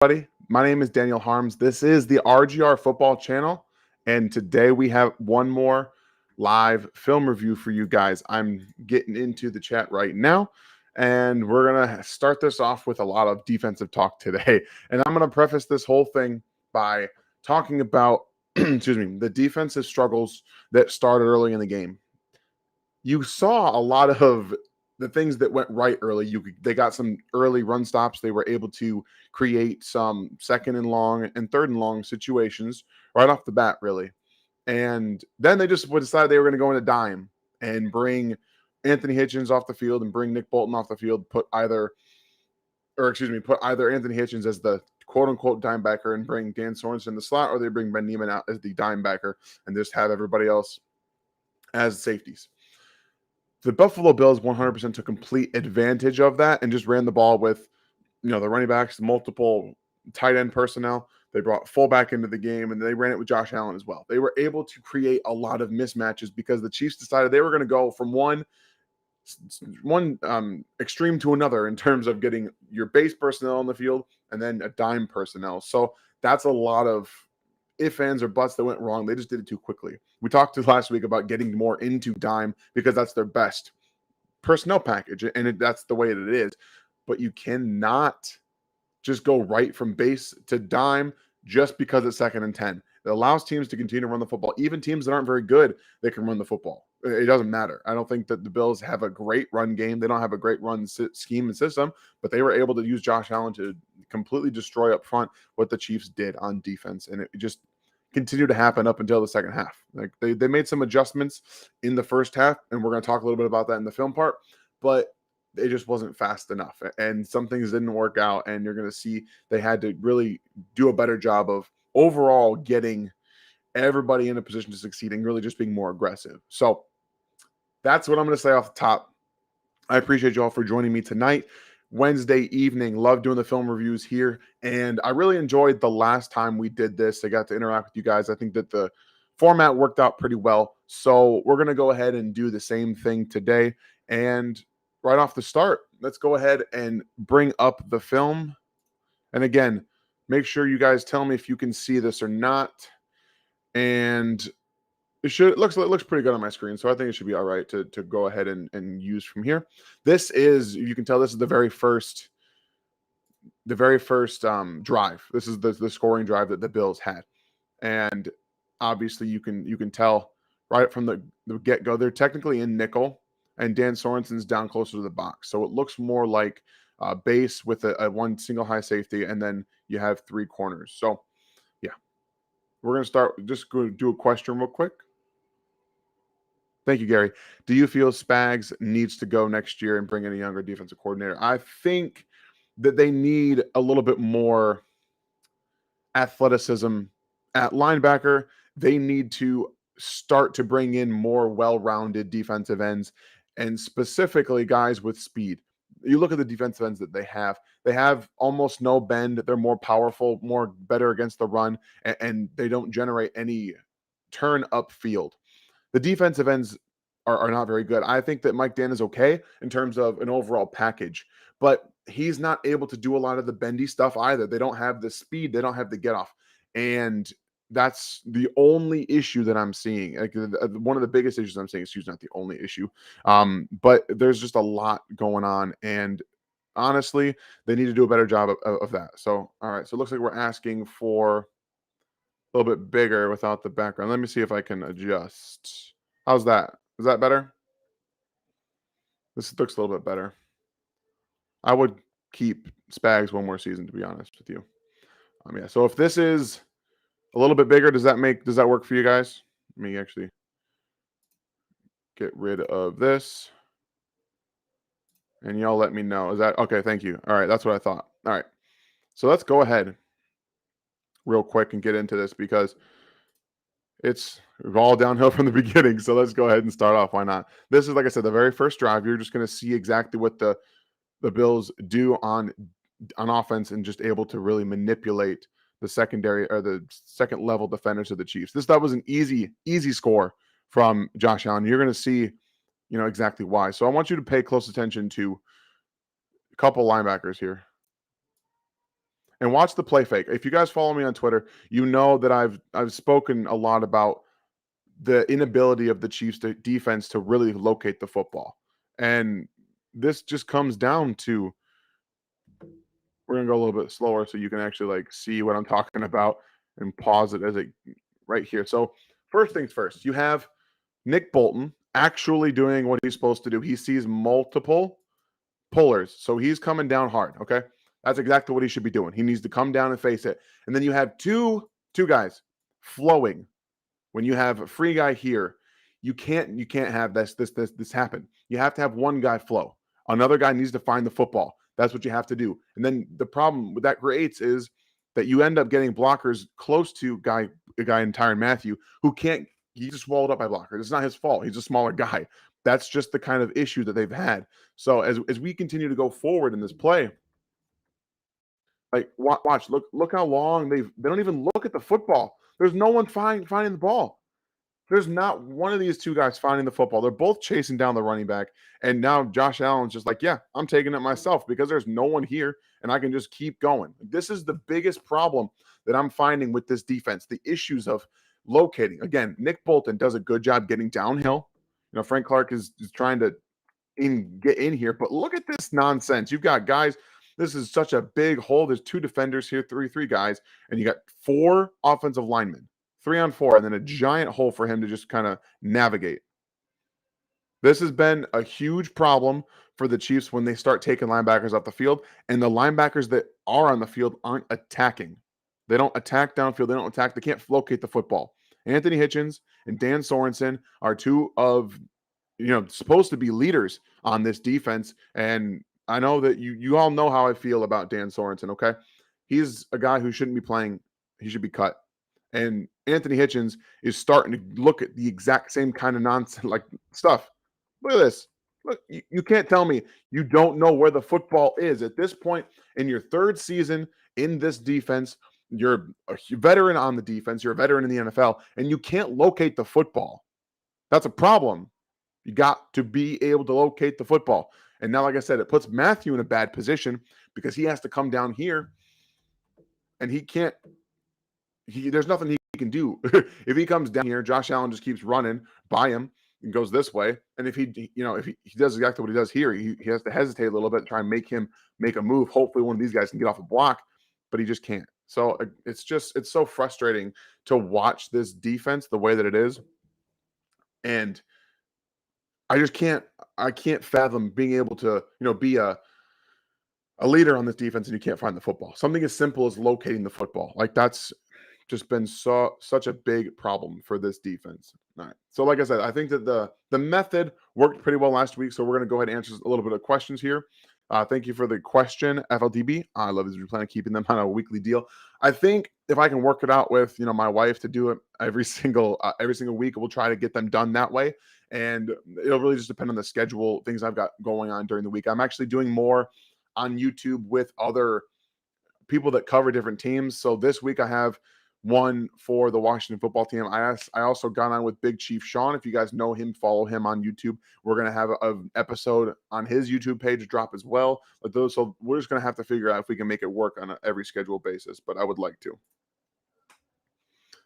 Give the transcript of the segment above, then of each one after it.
everybody. My name is Daniel Harms. This is the RGR Football Channel, and today we have one more live film review for you guys. I'm getting into the chat right now, and we're going to start this off with a lot of defensive talk today. And I'm going to preface this whole thing by talking about, excuse me, the defensive struggles that started early in the game. You saw a lot of the things that went right early. They got some early run stops. They were able to create some second and long and third and long situations right off the bat, really. And then they just decided they were going to go into dime and bring Anthony Hitchens off the field and bring Nick Bolton off the field. Put either Anthony Hitchens as the quote unquote dime backer and bring Dan Sorensen in the slot, or they bring Ben Neiman out as the dime backer and just have everybody else as safeties. The Buffalo Bills 100% took complete advantage of that and just ran the ball with, the running backs, multiple tight end personnel. They brought fullback into the game, and they ran it with Josh Allen as well. They were able to create a lot of mismatches because the Chiefs decided they were going to go from one extreme to another in terms of getting your base personnel on the field and then a dime personnel. So that's a lot of ifs, ands, or buts that went wrong. They just did it too quickly. We talked last week about getting more into dime because that's their best personnel package, and that's the way that it is. But you cannot just go right from base to dime just because it's 2nd and 10. It allows teams to continue to run the football. Even teams that aren't very good, they can run the football. It doesn't matter. I don't think that the Bills have a great run game. They don't have a great run scheme and system, but they were able to use Josh Allen to completely destroy up front what the Chiefs did on defense. And it just continued to happen up until the second half. Like they made some adjustments in the first half, and we're going to talk a little bit about that in the film part, but it just wasn't fast enough. And some things didn't work out, and you're going to see they had to really do a better job of overall getting everybody in a position to succeed and really just being more aggressive. So that's what I'm going to say off the top. I appreciate you all for joining me tonight, Wednesday evening. Love doing the film reviews here, and I really enjoyed the last time we did this. I got to interact with you guys. I think that the format worked out pretty well, so we're going to go ahead and do the same thing today. And right off the start, let's go ahead and bring up the film. And again, make sure you guys tell me if you can see this or not. And it looks pretty good on my screen, so I think it should be all right to go ahead and use from here. This is, you can tell, this is the very first drive. This is the scoring drive that the Bills had, and obviously you can tell right from the get-go they're technically in nickel, and Dan Sorensen's down closer to the box, so it looks more like base with a one single high safety, and then you have 3 corners. So yeah, we're gonna start. Just go do a question real quick. Thank you, Gary. Do you feel Spags needs to go next year and bring in a younger defensive coordinator? I think that they need a little bit more athleticism at linebacker. They need to start to bring in more well-rounded defensive ends, and specifically guys with speed. You look at the defensive ends that they have almost no bend. They're more powerful, more better against the run, and they don't generate any turn upfield. The defensive ends are not very good. I think that Mike Dan is okay in terms of an overall package, but he's not able to do a lot of the bendy stuff either. They don't have the speed. They don't have the get off. And that's the only issue that I'm seeing. Like, one of the biggest issues I'm seeing, excuse me, not the only issue. But there's just a lot going on. And honestly, they need to do a better job of that. So, all right. So it looks like we're asking for a little bit bigger without the background. Let me see if I can adjust. How's that? Is that better? This looks a little bit better. I would keep Spags one more season, to be honest with you. Yeah. So if this is a little bit bigger, does that work for you guys? Let me actually get rid of this, and y'all let me know. Is that okay? Thank you. All right, that's what I thought. All right. So let's go ahead real quick and get into this because it's all downhill from the beginning. So let's go ahead and start off. Why not? This is, like I said, the very first drive. You're just going to see exactly what the Bills do on offense, and just able to really manipulate the secondary or the second level defenders of the Chiefs. That was an easy score from Josh Allen. You're going to see, exactly why. So I want you to pay close attention to a couple linebackers here. and watch the play fake. If you guys follow me on Twitter, you know that I've spoken a lot about the inability of the Chiefs defense to really locate the football. And this just comes down to, we're gonna go a little bit slower so you can actually like see what I'm talking about and pause it as it right here. So first things first, you have Nick Bolton actually doing what he's supposed to do. He sees multiple pullers, so he's coming down hard. Okay, that's exactly what he should be doing. He needs to come down and face it. And then you have two guys flowing. When you have a free guy here, you can't have this happen. You have to have one guy flow. Another guy needs to find the football. That's what you have to do. And then the problem with that creates is that you end up getting blockers close to a guy in Tyrann Mathieu who can't. He's just swallowed up by blockers. It's not his fault. He's a smaller guy. That's just the kind of issue that they've had. So as we continue to go forward in this play, like watch, look how long they don't even look at the football. There's no one finding the ball. There's not one of these two guys finding the football. They're both chasing down the running back. And now Josh Allen's just like, yeah, I'm taking it myself because there's no one here and I can just keep going. This is the biggest problem that I'm finding with this defense. The issues of locating. Again, Nick Bolton does a good job getting downhill. Frank Clark is trying to get in here, but look at this nonsense. You've got guys. This is such a big hole. There's two defenders here, three guys, and you got four offensive linemen. 3-on-4, and then a giant hole for him to just kind of navigate. This has been a huge problem for the Chiefs when they start taking linebackers off the field, and the linebackers that are on the field aren't attacking. They don't attack downfield. They don't attack. They can't locate the football. Anthony Hitchens and Dan Sorensen are two of, supposed to be leaders on this defense, and I know that you all know how I feel about Dan Sorensen, okay? He's a guy who shouldn't be playing. He should be cut. And Anthony Hitchens is starting to look at the exact same kind of nonsense, like stuff. Look at this. Look, you can't tell me you don't know where the football is. At this point in your third season in this defense, you're a veteran on the defense. You're a veteran in the NFL, and you can't locate the football. That's a problem. You got to be able to locate the football. And now, like I said, it puts Mathieu in a bad position because he has to come down here, and he can't. There's nothing he can do. If he comes down here, Josh Allen just keeps running by him and goes this way. And if he does exactly what he does here, he has to hesitate a little bit and try and make him make a move. Hopefully one of these guys can get off a block, but he just can't. So it's so frustrating to watch this defense the way that it is. And I can't fathom being able to, be a leader on this defense and you can't find the football. Something as simple as locating the football. Like that's just been such a big problem for this defense. All right. So like I said, I think that the method worked pretty well last week. So we're going to go ahead and answer a little bit of questions here. Thank you for the question, FLDB. I love this. We plan on keeping them on a weekly deal. I think if I can work it out with my wife to do it every single week, we'll try to get them done that way. And it'll really just depend on the schedule, things I've got going on during the week. I'm actually doing more on YouTube with other people that cover different teams. So this week I have one for the Washington football team. I also got on with Big Chief Sean. If you guys know him, follow him on YouTube. We're going to have an episode on his YouTube page drop as well. So we're just going to have to figure out if we can make it work on every schedule basis, but I would like to.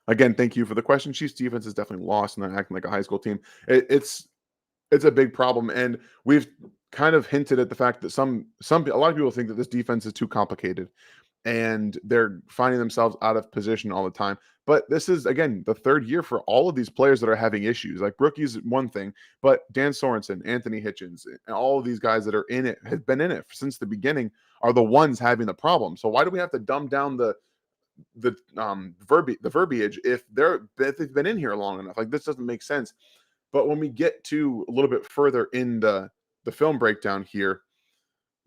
Again, thank you for the question. Chiefs defense is definitely lost and they're acting like a high school team. It's a big problem. And we've kind of hinted at the fact that a lot of people think that this defense is too complicated and they're finding themselves out of position all the time. But this is, again, the third year for all of these players that are having issues. Like rookies, one thing, but Dan Sorensen, Anthony Hitchens, and all of these guys that are in it, have been in it since the beginning, are the ones having the problem. So why do we have to dumb down the verbiage if they've been in here long enough? Like this doesn't make sense. But when we get to a little bit further in the film breakdown here,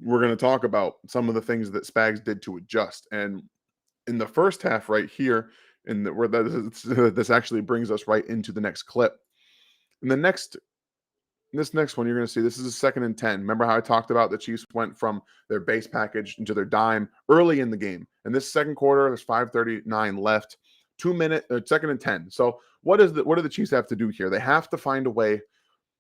we're going to talk about some of the things that Spags did to adjust. And in the first half right here, where this actually brings us right into the next clip. And this next one, you're going to see this is a 2nd and 10. Remember how I talked about the Chiefs went from their base package into their dime early in the game. And this second quarter, there's 5:39 left, 2 minutes, 2nd and 10. So what do the Chiefs have to do here? They have to find a way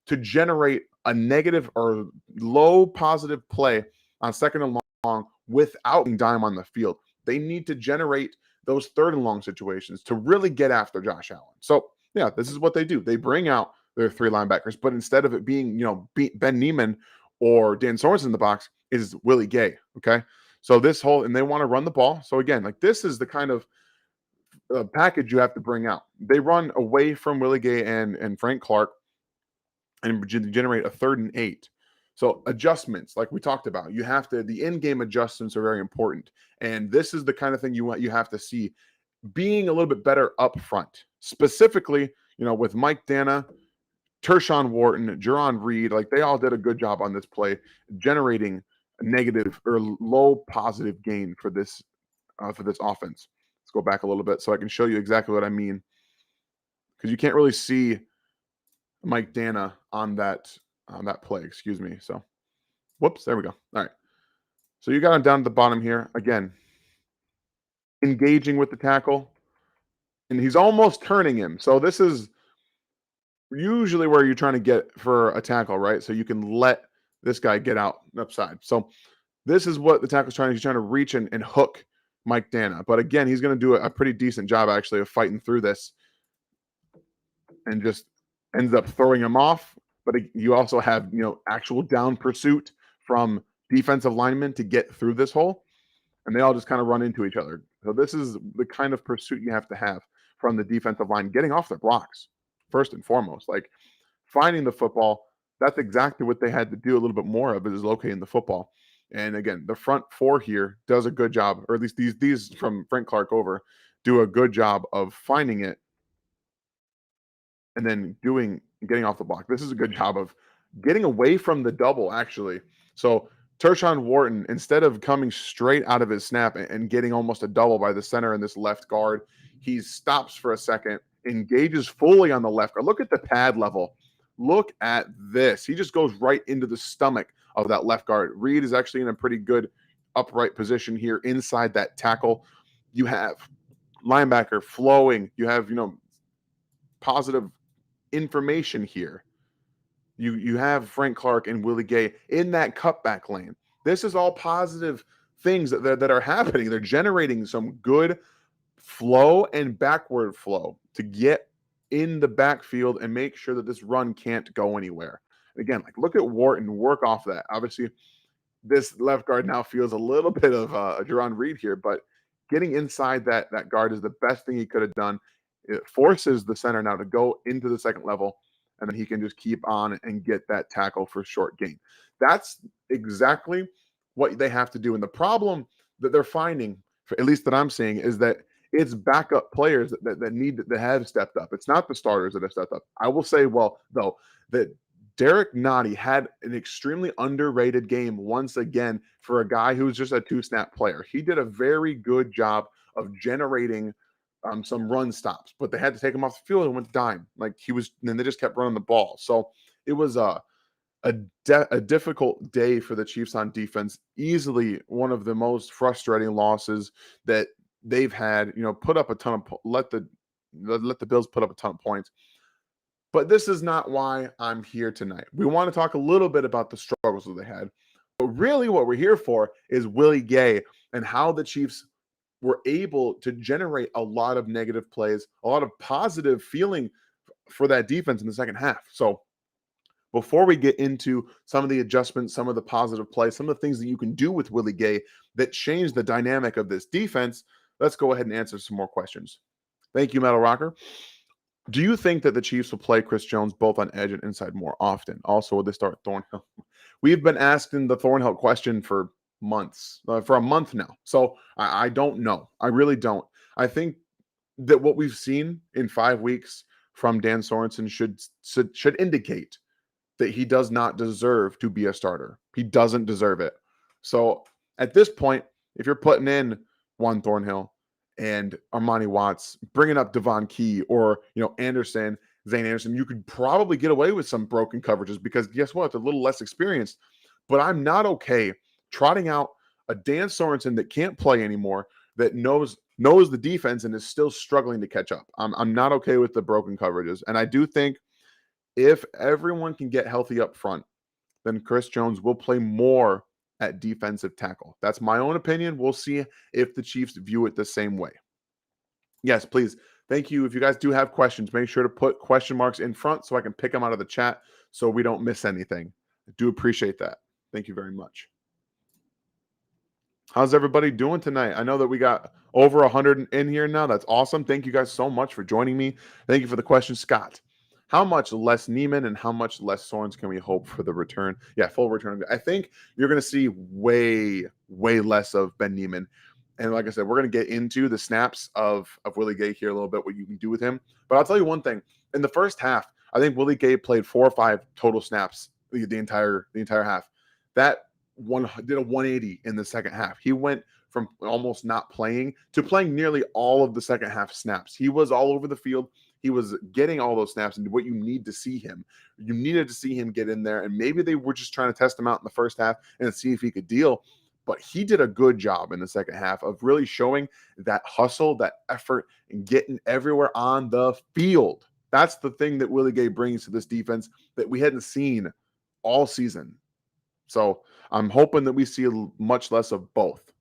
to generate a negative or low positive play on 2nd and long without dime on the field. They need to generate those third and long situations to really get after Josh Allen. So, yeah, this is what they do. They bring out their three linebackers, but instead of it being, Ben Neiman or Dan Sorensen in the box, is Willie Gay. Okay. So and they want to run the ball. So again, like this is the kind of package you have to bring out. They run away from Willie Gay and Frank Clark and generate a 3rd and 8. So adjustments, like we talked about, the in-game adjustments are very important. And this is the kind of thing you have to see being a little bit better up front. Specifically, with Mike Dana, Tershawn Wharton, Jerron Reed, like they all did a good job on this play, generating a negative or low positive gain for this offense. Let's go back a little bit so I can show you exactly what I mean, because you can't really see Mike Dana on that play. Excuse me. So, whoops, there we go. All right. So you got him down at the bottom here again, engaging with the tackle, and he's almost turning him. So this is usually where you're trying to get for a tackle, right? So you can let this guy get out upside. So this is what the tackle's trying to. He's trying to reach and hook Mike Dana. But again, he's going to do a pretty decent job actually of fighting through this and just ends up throwing him off. But you also have, actual down pursuit from defensive linemen to get through this hole. And they all just kind of run into each other. So this is the kind of pursuit you have to have from the defensive line, getting off their blocks, first and foremost. Like finding the football, that's exactly what they had to do a little bit more of, is locating the football. And again, the front four here does a good job, or at least these from Frank Clark over do a good job of finding it and then getting off the block. This is a good job of getting away from the double, actually. So Tershawn Wharton, instead of coming straight out of his snap and getting almost a double by the center and this left guard, he stops for a second, engages fully on the left guard. Look at the pad level. Look at this. He just goes right into the stomach of that left guard. Reed is actually in a pretty good upright position here inside that tackle. You have linebacker flowing. You have, positive information here. You have Frank Clark and Willie Gay in that cutback lane. This is all positive things that are happening. They're generating some good flow and backward flow to get in the backfield and make sure that this run can't go anywhere. Again, like look at Wharton work off that. Obviously, this left guard now feels a little bit of a Jerron Reed here, but getting inside that guard is the best thing he could have done. It forces the center now to go into the second level, and then he can just keep on and get that tackle for short gain. That's exactly what they have to do. And the problem that they're finding, at least that I'm seeing, is that it's backup players that have stepped up. It's not the starters that have stepped up. I will say, though, that Derek Nottie had an extremely underrated game once again for a guy who's just a 2-snap player. He did a very good job of generating some run stops, but they had to take him off the field and went dime. And they just kept running the ball. So it was a difficult day for the Chiefs on defense. Easily one of the most frustrating losses that they've had. Put up a ton of let the Bills put up a ton of points. But this is not why I'm here tonight. We want to talk a little bit about the struggles that they had. But really what we're here for is Willie Gay and how the Chiefs were able to generate a lot of negative plays, a lot of positive feeling for that defense in the second half. So before we get into some of the adjustments, some of the positive plays, some of the things that you can do with Willie Gay that change the dynamic of this defense, let's go ahead and answer some more questions. Thank you, Metal Rocker. Do you think that the Chiefs will play Chris Jones both on edge and inside more often? Also, will they start Thornhill? We've been asking the Thornhill question for months, for a month now. So I don't know. I really don't. I think that what we've seen in 5 weeks from Dan Sorensen should indicate that he does not deserve to be a starter. He doesn't deserve it. So at this point, if you're putting in Juan Thornhill and Armani Watts, bringing up Devon Key or, Zane Anderson, you could probably get away with some broken coverages because guess what? They're a little less experienced. But I'm not okay trotting out a Dan Sorensen that can't play anymore, that knows the defense and is still struggling to catch up. I'm not okay with the broken coverages. And I do think if everyone can get healthy up front, then Chris Jones will play more at defensive tackle. That's my own opinion. We'll see if the Chiefs view it the same way. Yes, please. Thank you. If you guys do have questions, make sure to put question marks in front so I can pick them out of the chat so we don't miss anything. I do appreciate that. Thank you very much. How's everybody doing tonight? I know that we got over 100 in here now. That's awesome. Thank you guys so much for joining me. Thank you for the question, Scott. How much less Neiman and how much less Sorens can we hope for the return? Yeah, full return. I think you're going to see way less of Ben Neiman. And like I said, we're going to get into the snaps of Willie Gay here a little bit, what you can do with him. But I'll tell you one thing. In the first half, I think Willie Gay played 4 or 5 total snaps the entire half. That one did a 180 in the second half. He went from almost not playing to playing nearly all of the second half snaps. He was all over the field. He was getting all those snaps, and what you need to see him. You needed to see him get in there, and maybe they were just trying to test him out in the first half and see if he could deal. But he did a good job in the second half of really showing that hustle, that effort, and getting everywhere on the field. That's the thing that Willie Gay brings to this defense that we hadn't seen all season. So I'm hoping that we see much less of both.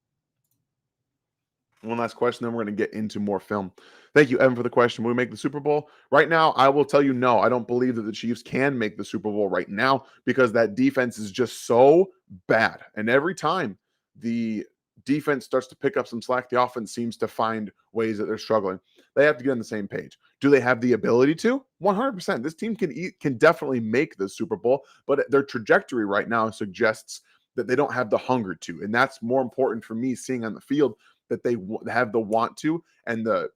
One last question, then we're going to get into more film. Thank you, Evan, for the question. Will we make the Super Bowl? Right now, I will tell you no. I don't believe that the Chiefs can make the Super Bowl right now because that defense is just so bad. And every time the defense starts to pick up some slack, the offense seems to find ways that they're struggling. They have to get on the same page. Do they have the ability to? 100%. This team can definitely make the Super Bowl, but their trajectory right now suggests that they don't have the hunger to. And that's more important for me seeing on the field that they have the want to and the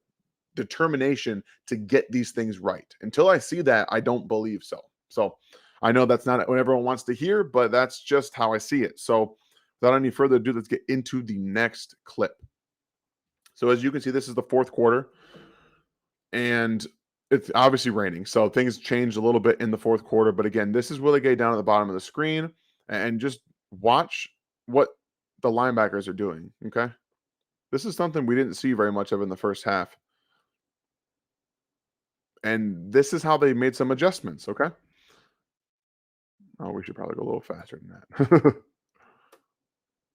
determination to get these things right. Until I see that, I don't believe so. So I know that's not what everyone wants to hear, but that's just how I see it. So without any further ado, let's get into the next clip. So as you can see, this is the fourth quarter, and it's obviously raining. So things changed a little bit in the fourth quarter. But again, this is Willie Gay down at the bottom of the screen, and just watch what the linebackers are doing. Okay. This is something we didn't see very much of in the first half. And this is how they made some adjustments, okay? Oh, we should probably go a little faster than that.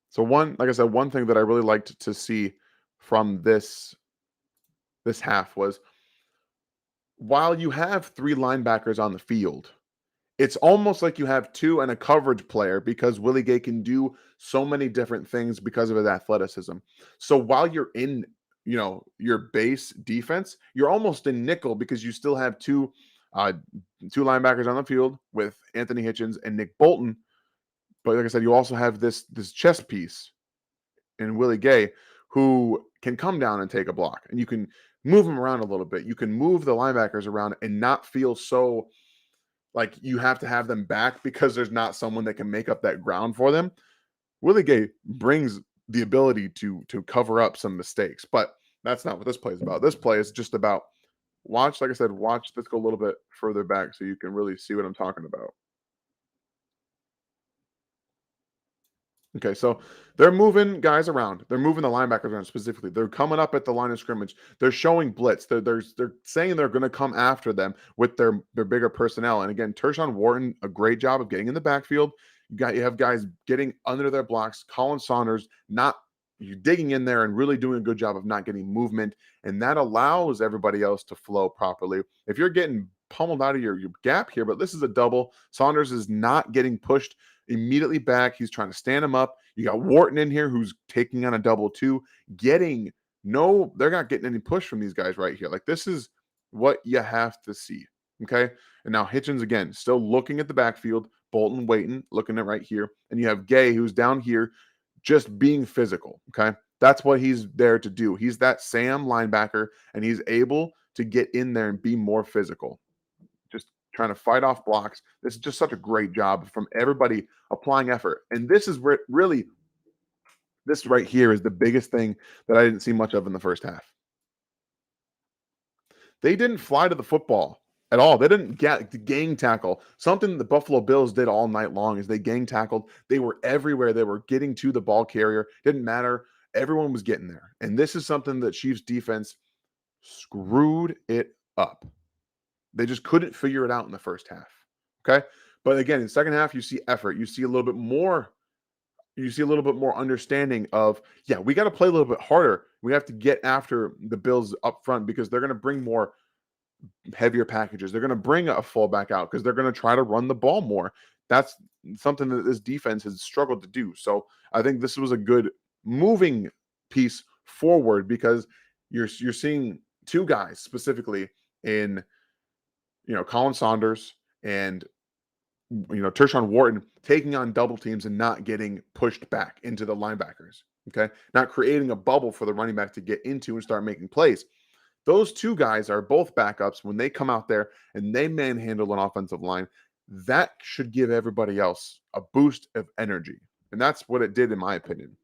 So like I said, one thing that I really liked to see from this half was while you have 3 linebackers on the field, it's almost like you have 2 and a coverage player because Willie Gay can do so many different things because of his athleticism. So while you're in, your base defense, you're almost in nickel because you still have 2 linebackers on the field with Anthony Hitchens and Nick Bolton. But like I said, you also have this chess piece in Willie Gay who can come down and take a block, and you can move him around a little bit. You can move the linebackers around and not feel so like you have to have them back because there's not someone that can make up that ground for them. Willie Gay brings the ability to cover up some mistakes, but that's not what this play is about. This play is just about watch. Like I said, watch. Let's go a little bit further back so you can really see what I'm talking about. Okay, so they're moving guys around. They're moving the linebackers around specifically. They're coming up at the line of scrimmage. They're showing blitz. They're saying they're going to come after them with their bigger personnel. And again, Tershawn Wharton, a great job of getting in the backfield. You have guys getting under their blocks. Colin Saunders not digging in there and really doing a good job of not getting movement, and that allows everybody else to flow properly. If you're getting pummeled out of your gap here, but this is a double. Saunders is not getting pushed immediately back. He's trying to stand him up. You got Wharton in here who's taking on a double too, they're not getting any push from these guys right here. Like this is what you have to see. Okay. And now Hitchens again, still looking at the backfield, Bolton waiting, looking at right here. And you have Gay who's down here just being physical. Okay. That's what he's there to do. He's that Sam linebacker, and he's able to get in there and be more physical. Just trying to fight off blocks. This is just such a great job from everybody applying effort. And this is where really, this right here is the biggest thing that I didn't see much of in the first half. They didn't fly to the football at all. They didn't get gang tackle. Something the Buffalo Bills did all night long is they gang tackled. They were everywhere. They were getting to the ball carrier. Didn't matter. Everyone was getting there. And this is something that Chiefs defense screwed it up. They just couldn't figure it out in the first half. Okay. But again, in the second half, you see effort. You see a little bit more you see a little bit more understanding of, yeah, we got to play a little bit harder. We have to get after the Bills up front because they're going to bring more heavier packages. They're going to bring a fullback out because they're going to try to run the ball more. That's something that this defense has struggled to do. So I think this was a good moving piece forward because you're seeing two guys specifically in Colin Saunders and Tershawn Wharton taking on double teams and not getting pushed back into the linebackers. Okay, not creating a bubble for the running back to get into and start making plays. Those two guys are both backups. When they come out there and they manhandle an offensive line, that should give everybody else a boost of energy. And that's what it did, in my opinion.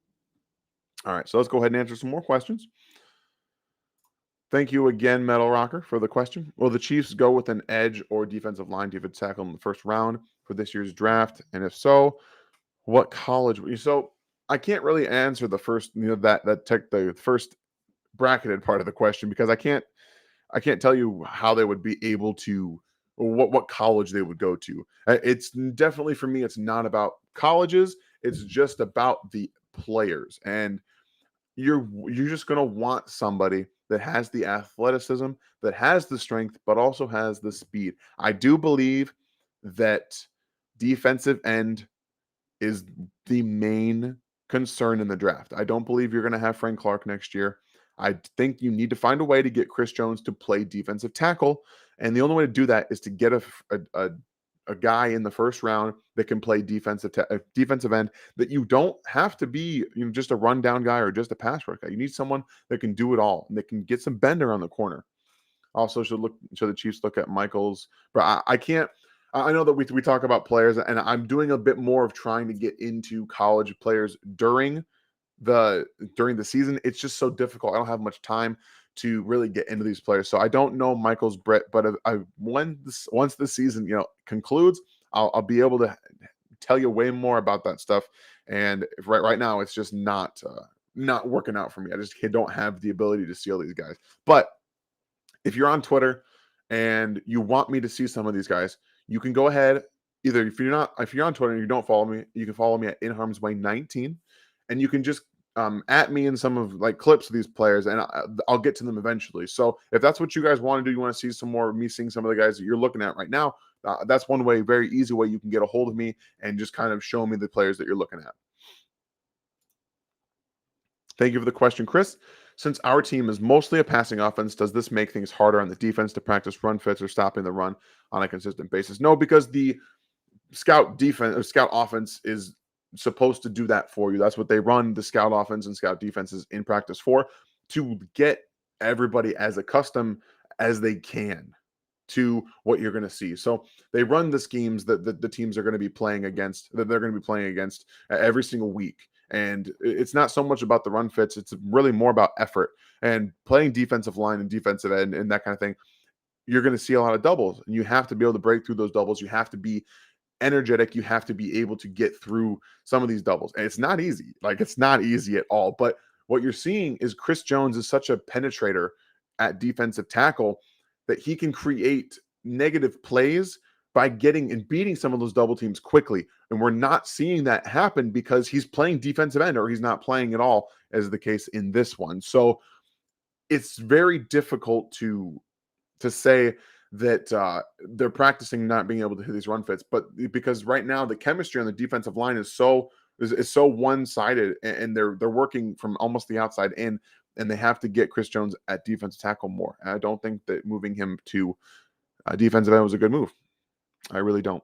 All right, so let's go ahead and answer some more questions. Thank you again, Metal Rocker, for the question. Will the Chiefs go with an edge or defensive line defensive tackle in the first round for this year's draft? And if so, what college? So I can't really answer the first, the first bracketed part of the question because I can't tell you how they would be able to, or what college they would go to. It's definitely, for me, it's not about colleges. It's just about the players, and you're just going to want somebody that has the athleticism, that has the strength, but also has the speed. I do believe that defensive end is the main concern in the draft. I don't believe you're going to have Frank Clark next year. I think you need to find a way to get Chris Jones to play defensive tackle, and the only way to do that is to get a guy in the first round that can play defensive end, that you don't have to be just a rundown guy or just a pass rush guy. You need someone that can do it all and that can get some bend around the corner. Also, should the Chiefs look at Michaels, but I can't. I know that we talk about players, and I'm doing a bit more of trying to get into college players during the season. It's just so difficult. I don't have much time to really get into these players, so I don't know Michael's Brett. But once the season concludes, I'll be able to tell you way more about that stuff. And right now, it's just not working out for me. I just don't have the ability to see all these guys. But if you're on Twitter and you want me to see some of these guys, you can go ahead. Either if you're on Twitter and you don't follow me, you can follow me at In Harm's Way 19, and you can just at me in some of clips of these players, and I'll get to them eventually. So if that's what you guys want to do, you want to see some more of me seeing some of the guys that you're looking at right now, that's one way, very easy way you can get a hold of me and just kind of show me the players that you're looking at. Thank you for the question, Chris. Since our team is mostly a passing offense, does this make things harder on the defense to practice run fits or stopping the run on a consistent basis? No, because the scout defense or scout offense is supposed to do that for you. That's what they run the scout offense and scout defenses in practice for, to get everybody as accustomed as they can to what you're going to see. So they run the schemes that the teams are going to be playing against, that they're going to be playing against every single week. And it's not so much about the run fits. It's really more about effort and playing defensive line and defensive end and that kind of thing. You're going to see a lot of doubles, and you have to be able to break through those doubles. You have to be energetic. You have to be able to get through some of these doubles. And it's not easy. It's not easy at all. But what you're seeing is Chris Jones is such a penetrator at defensive tackle that he can create negative plays by getting and beating some of those double teams quickly. And we're not seeing that happen because he's playing defensive end, or he's not playing at all, as the case in this one. So it's very difficult to say that they're practicing not being able to hit these run fits, but because right now the chemistry on the defensive line is so one-sided, and they're working from almost the outside in, and they have to get Chris Jones at defensive tackle more. And I don't think that moving him to defensive end was a good move. I really don't.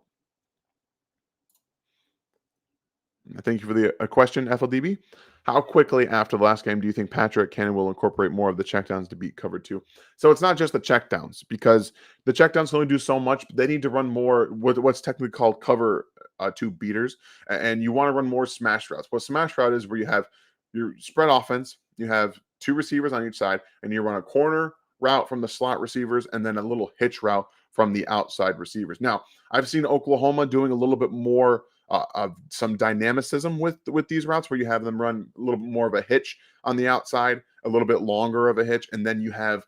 Thank you for the question, FLDB. How quickly after the last game do you think Patrick Cannon will incorporate more of the checkdowns to beat cover two? So it's not just the checkdowns, because the checkdowns can only do so much. They need to run more what's technically called cover two beaters, and you want to run more smash routes. What smash route is where you have your spread offense, you have two receivers on each side, and you run a corner route from the slot receivers and then a little hitch route from the outside receivers. Now, I've seen Oklahoma doing a little bit more of some dynamicism with these routes, where you have them run a little bit more of a hitch on the outside, a little bit longer of a hitch, and then you have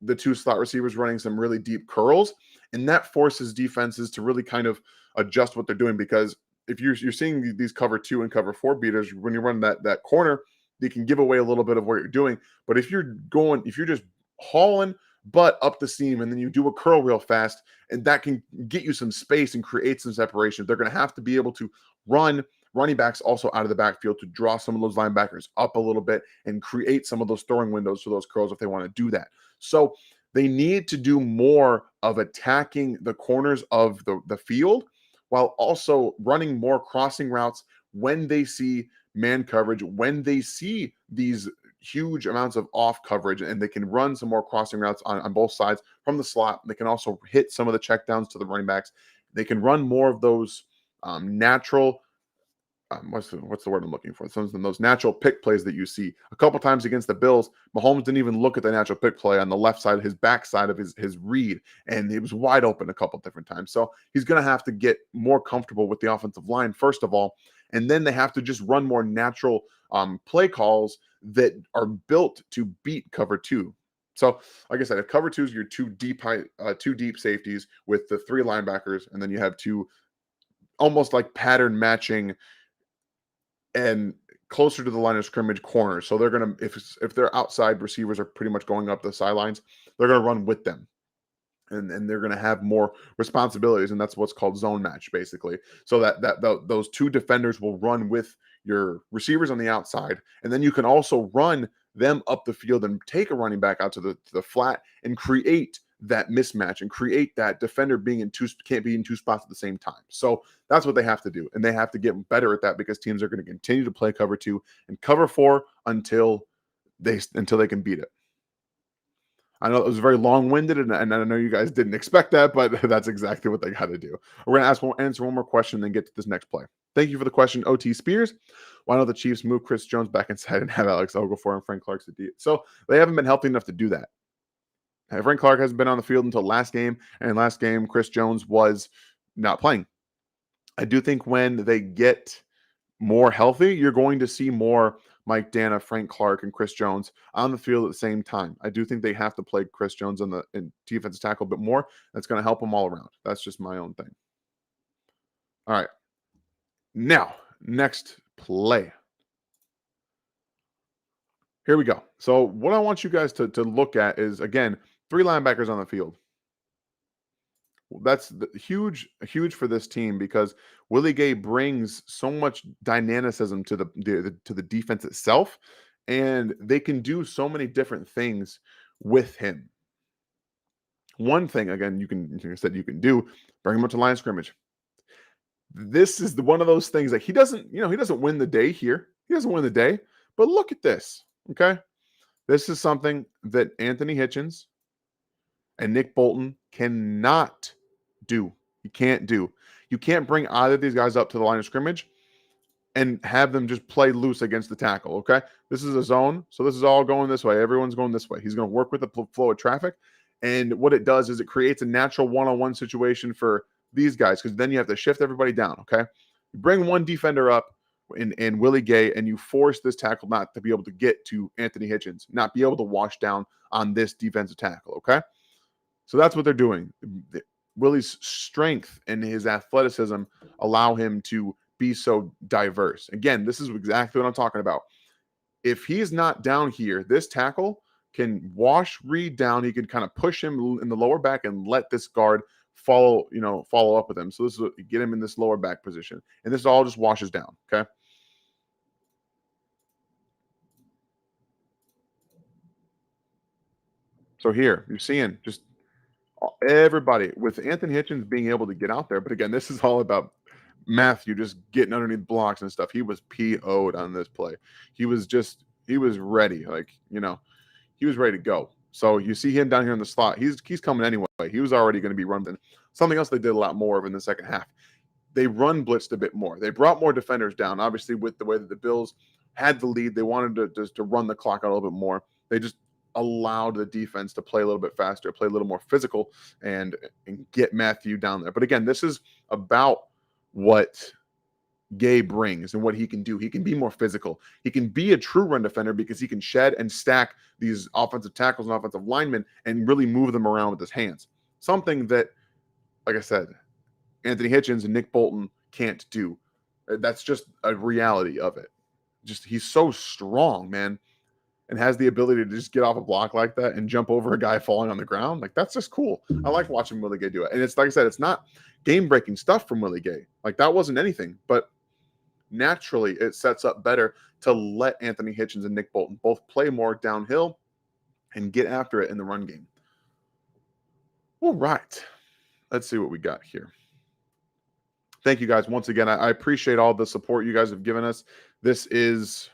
the two slot receivers running some really deep curls, and that forces defenses to really kind of adjust what they're doing, because if you're seeing these cover 2 and cover 4 beaters, when you run that corner, they can give away a little bit of what you're doing. But if you're just hauling butt up the seam and then you do a curl real fast, and that can get you some space and create some separation. They're going to have to be able to run running backs also out of the backfield to draw some of those linebackers up a little bit and create some of those throwing windows for those curls if they want to do that. So they need to do more of attacking the corners of the field while also running more crossing routes when they see man coverage, when they see these huge amounts of off coverage, and they can run some more crossing routes on both sides from the slot. They can also hit some of the checkdowns to the running backs. They can run more of those natural what's the word I'm looking for? Some of those natural pick plays that you see a couple times against the Bills. Mahomes didn't even look at the natural pick play on the left side, his back side of his read, and it was wide open a couple different times. So he's going to have to get more comfortable with the offensive line first of all, and then they have to just run more natural play calls that are built to beat cover 2. So, like I said, if cover 2 is your two deep safeties with the 3 linebackers, and then you have 2 almost like pattern matching and closer to the line of scrimmage corners. So they're going to, if their outside receivers are pretty much going up the sidelines, they're going to run with them. And they're going to have more responsibilities, and that's what's called zone match, basically. So that those 2 defenders will run with your receivers on the outside, and then you can also run them up the field and take a running back out to the flat and create that mismatch and create that defender can't be in 2 spots at the same time. So that's what they have to do, and they have to get better at that because teams are going to continue to play cover 2 and cover 4 until they can beat it. I know it was very long-winded, and I know you guys didn't expect that, but that's exactly what they got to do. We're going to answer one more question, and then get to this next play. Thank you for the question, OT Spears. Why don't the Chiefs move Chris Jones back inside and have Alex Okafor and Frank Clark's D? So they haven't been healthy enough to do that. Frank Clark hasn't been on the field until last game, and last game Chris Jones was not playing. I do think when they get more healthy, you're going to see more Mike Dana, Frank Clark, and Chris Jones on the field at the same time. I do think they have to play Chris Jones in defensive tackle a bit more. That's going to help them all around. That's just my own thing. All right. Now, next play. Here we go. So what I want you guys to look at is, again, 3 linebackers on the field. That's huge for this team because Willie Gay brings so much dynamicism to the defense itself, and they can do so many different things with him. One thing, again, you can do, bring him up to line of scrimmage. This is one of those things that he doesn't win the day here. He doesn't win the day, but look at this. Okay, this is something that Anthony Hitchens and Nick Bolton cannot do. You can't do. You can't bring either of these guys up to the line of scrimmage and have them just play loose against the tackle, okay? This is a zone, so this is all going this way. Everyone's going this way. He's going to work with the flow of traffic, and what it does is it creates a natural one-on-one situation for these guys because then you have to shift everybody down, okay? You bring one defender up in Willie Gay, and you force this tackle not to be able to get to Anthony Hitchens, not be able to wash down on this defensive tackle, okay? So that's what they're doing. Willie's strength and his athleticism allow him to be so diverse. Again, this is exactly what I'm talking about. If he's not down here, this tackle can wash Reed down. He can kind of push him in the lower back and let this guard follow up with him. So this is get him in this lower back position. And this all just washes down. Okay. So here you're seeing just everybody with Anthony Hitchens being able to get out there. But again, this is all about Matthew just getting underneath blocks and stuff. He was PO'd on this play. He was ready. He was ready to go. So you see him down here in the slot. He's coming anyway. He was already going to be running. Something else they did a lot more of in the second half. They run blitzed a bit more. They brought more defenders down. Obviously, with the way that the Bills had the lead, they wanted to run the clock out a little bit more. They just allowed the defense to play a little bit faster, play a little more physical, and get Matthew down there. But again, this is about what Gay brings and what he can do. He can be more physical. He can be a true run defender because he can shed and stack these offensive tackles and offensive linemen and really move them around with his hands. Something that, like I said, Anthony Hitchens and Nick Bolton can't do. That's just a reality of it. Just he's so strong, man, and has the ability to just get off a block like that and jump over a guy falling on the ground. Like that's just cool. I like watching Willie Gay do it. And it's like I said, it's not game breaking stuff from Willie Gay. Like that wasn't anything, but naturally it sets up better to let Anthony Hitchens and Nick Bolton both play more downhill and get after it in the run game. All right. Let's see what we got here. Thank you guys once again. I appreciate all the support you guys have given us. This is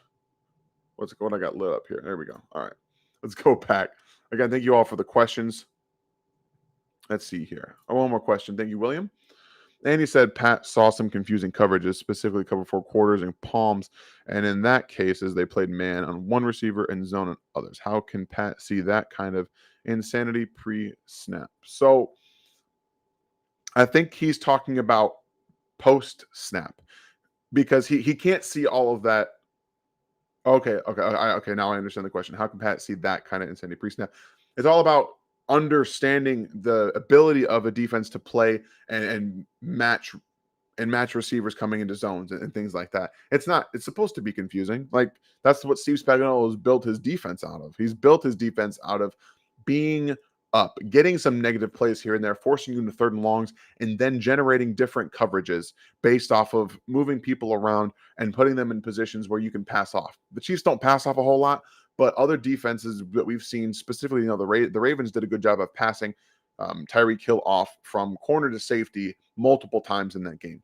what's going. I got lit up here. There we go. All right, let's go back again. Thank you all for the questions. Let's see here. Oh, one more question. Thank you, William. And he said Pat saw some confusing coverages, specifically cover 4 quarters and palms, and in that case, as they played man on one receiver and zone on others. How can Pat see that kind of insanity pre-snap? So I think he's talking about post-snap because he can't see all of that. Okay. Now I understand the question. How can Pat see that kind of insanity pre-snap? It's all about understanding the ability of a defense to play and match receivers coming into zones and things like that. It's supposed to be confusing. Like that's what Steve Spagnuolo has built his defense out of. He's built his defense out of being up, getting some negative plays here and there, forcing you into 3rd and longs, and then generating different coverages based off of moving people around and putting them in positions where you can pass off. The Chiefs don't pass off a whole lot, but other defenses that we've seen, specifically, the Ravens did a good job of passing Tyreek Hill off from corner to safety multiple times in that game.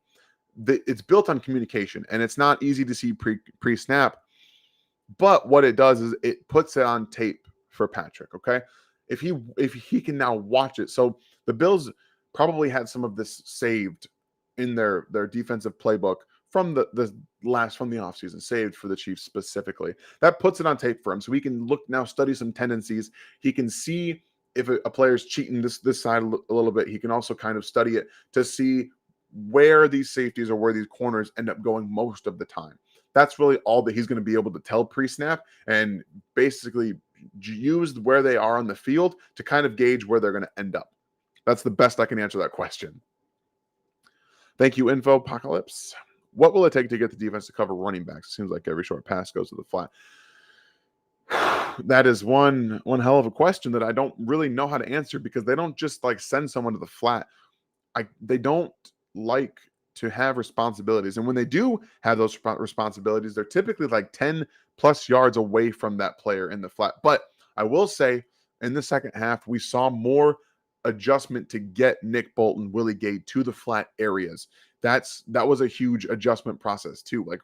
It's built on communication, and it's not easy to see pre-snap, but what it does is it puts it on tape for Patrick, okay? If he can now watch it. So the Bills probably had some of this saved in their defensive playbook from the offseason, saved for the Chiefs specifically. That puts it on tape for him. So he can study some tendencies. He can see if a player's cheating this side a little bit. He can also kind of study it to see where these safeties or where these corners end up going most of the time. That's really all that he's going to be able to tell pre-snap, and basically use where they are on the field to kind of gauge where they're going to end up. That's the best I can answer that question. Thank you, Info Apocalypse. What will it take to get the defense to cover running backs? It seems like every short pass goes to the flat. That is one hell of a question that I don't really know how to answer, because they don't just like send someone to the flat. They don't like to have responsibilities. And when they do have those responsibilities, they're typically like 10 plus yards away from that player in the flat. But I will say in the second half, we saw more adjustment to get Nick Bolton, Willie Gay to the flat areas. That was a huge adjustment process too. Like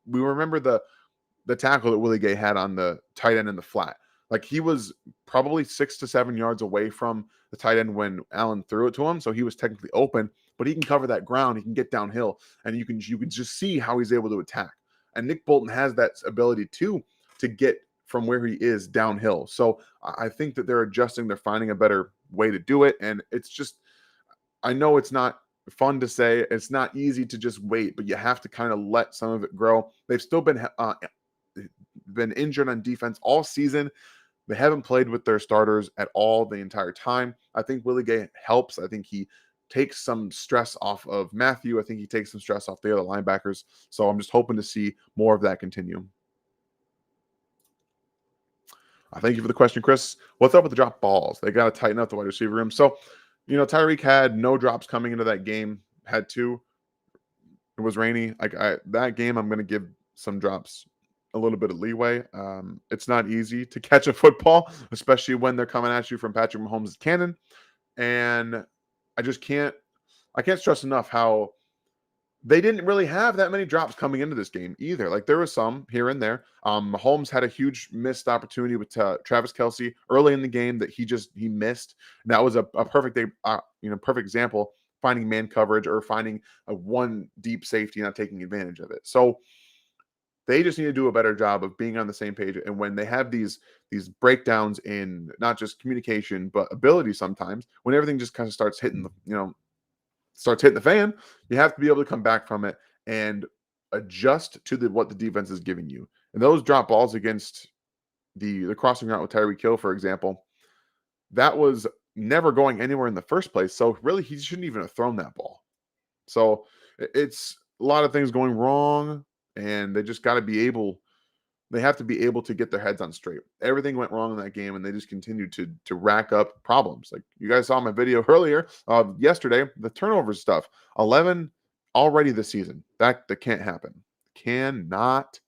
we remember the tackle that Willie Gay had on the tight end in the flat. Like he was probably 6 to 7 yards away from the tight end when Allen threw it to him. So he was technically open, but he can cover that ground. He can get downhill, and you can just see how he's able to attack. And Nick Bolton has that ability too, to get from where he is downhill. So I think that they're adjusting. They're finding a better way to do it. And it's just, I know it's not fun to say. It's not easy to just wait, but you have to kind of let some of it grow. They've still been injured on defense all season. They haven't played with their starters at all the entire time. I think Willie Gay helps. I think he takes some stress off of Matthew. I think he takes some stress off the other linebackers. So I'm just hoping to see more of that continue. Thank you for the question, Chris. What's up with the drop balls? They got to tighten up the wide receiver room. So, Tyreek had no drops coming into that game. Had 2. It was rainy. That game, I'm going to give some drops a little bit of leeway. It's not easy to catch a football, especially when they're coming at you from Patrick Mahomes' cannon. And I can't stress enough how they didn't really have that many drops coming into this game either. Like there was some here and there. Mahomes had a huge missed opportunity with Travis Kelce early in the game that he missed. And that was a perfect example, finding man coverage or finding a one deep safety, not taking advantage of it. So they just need to do a better job of being on the same page. And when they have these breakdowns in not just communication, but ability sometimes, when everything just kind of starts hitting the fan, you have to be able to come back from it and adjust to what the defense is giving you. And those drop balls against the crossing route with Tyreek Hill, for example, that was never going anywhere in the first place. So really, he shouldn't even have thrown that ball. So it's a lot of things going wrong, and they just got to be able. They have to be able to get their heads on straight. Everything went wrong in that game, and they just continued to rack up problems. Like you guys saw my video earlier yesterday, the turnover stuff. 11 already this season. That can't happen. Cannot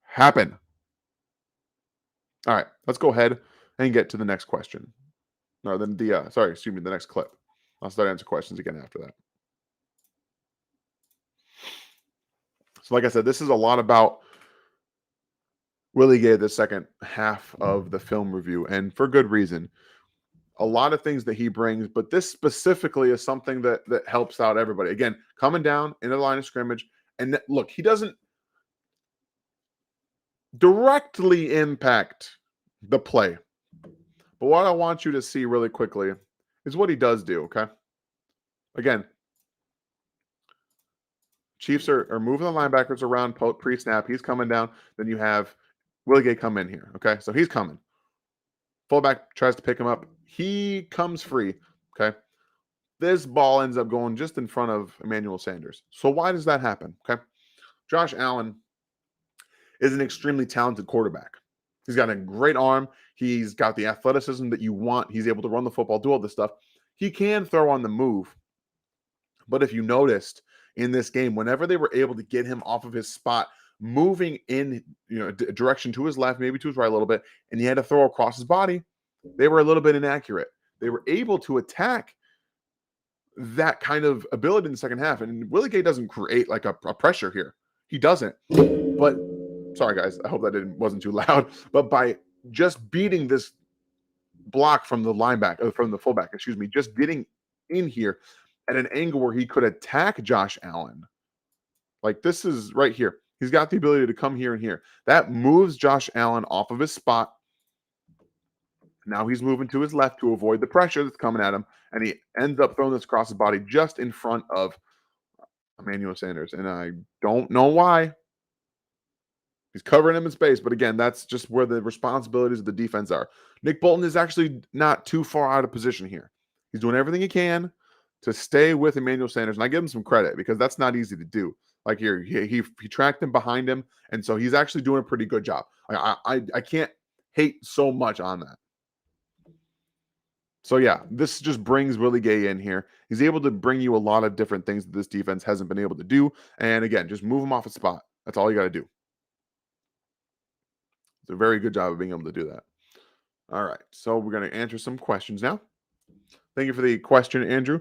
happen. All right, let's go ahead and get to the next question. No, then the next clip. I'll start answering questions again after that. So, like I said, this is a lot about Willie Gay, the second half of the film review, and for good reason. A lot of things that he brings, but this specifically is something that helps out everybody. Again, coming down into the line of scrimmage, and look, he doesn't directly impact the play. But what I want you to see really quickly is what he does do, okay? Again, Chiefs are moving the linebackers around pre-snap. He's coming down. Then you have Willie Gay come in here, okay? So he's coming. Fullback tries to pick him up. He comes free, okay? This ball ends up going just in front of Emmanuel Sanders. So why does that happen, okay? Josh Allen is an extremely talented quarterback. He's got a great arm. He's got the athleticism that you want. He's able to run the football, do all this stuff. He can throw on the move. But if you noticed in this game, whenever they were able to get him off of his spot, moving in direction to his left, maybe to his right a little bit, and he had to throw across his body, they were a little bit inaccurate. They were able to attack that kind of ability in the second half. And Willie Gay doesn't create like a pressure here. He doesn't. But sorry, guys. I hope that wasn't too loud. But by just beating this block from the linebacker, from the fullback, just getting in here at an angle where he could attack Josh Allen. Like this is right here. He's got the ability to come here and here. That moves Josh Allen off of his spot. Now he's moving to his left to avoid the pressure that's coming at him. And he ends up throwing this across his body just in front of Emmanuel Sanders. And I don't know why. He's covering him in space. But again, that's just where the responsibilities of the defense are. Nick Bolton is actually not too far out of position here. He's doing everything he can to stay with Emmanuel Sanders. And I give him some credit because that's not easy to do. Like here, he tracked him behind him. And so he's actually doing a pretty good job. I can't hate so much on that. So yeah, this just brings Willie Gay in here. He's able to bring you a lot of different things that this defense hasn't been able to do. And again, just move him off a spot. That's all you got to do. It's a very good job of being able to do that. All right, so we're going to answer some questions now. Thank you for the question, Andrew.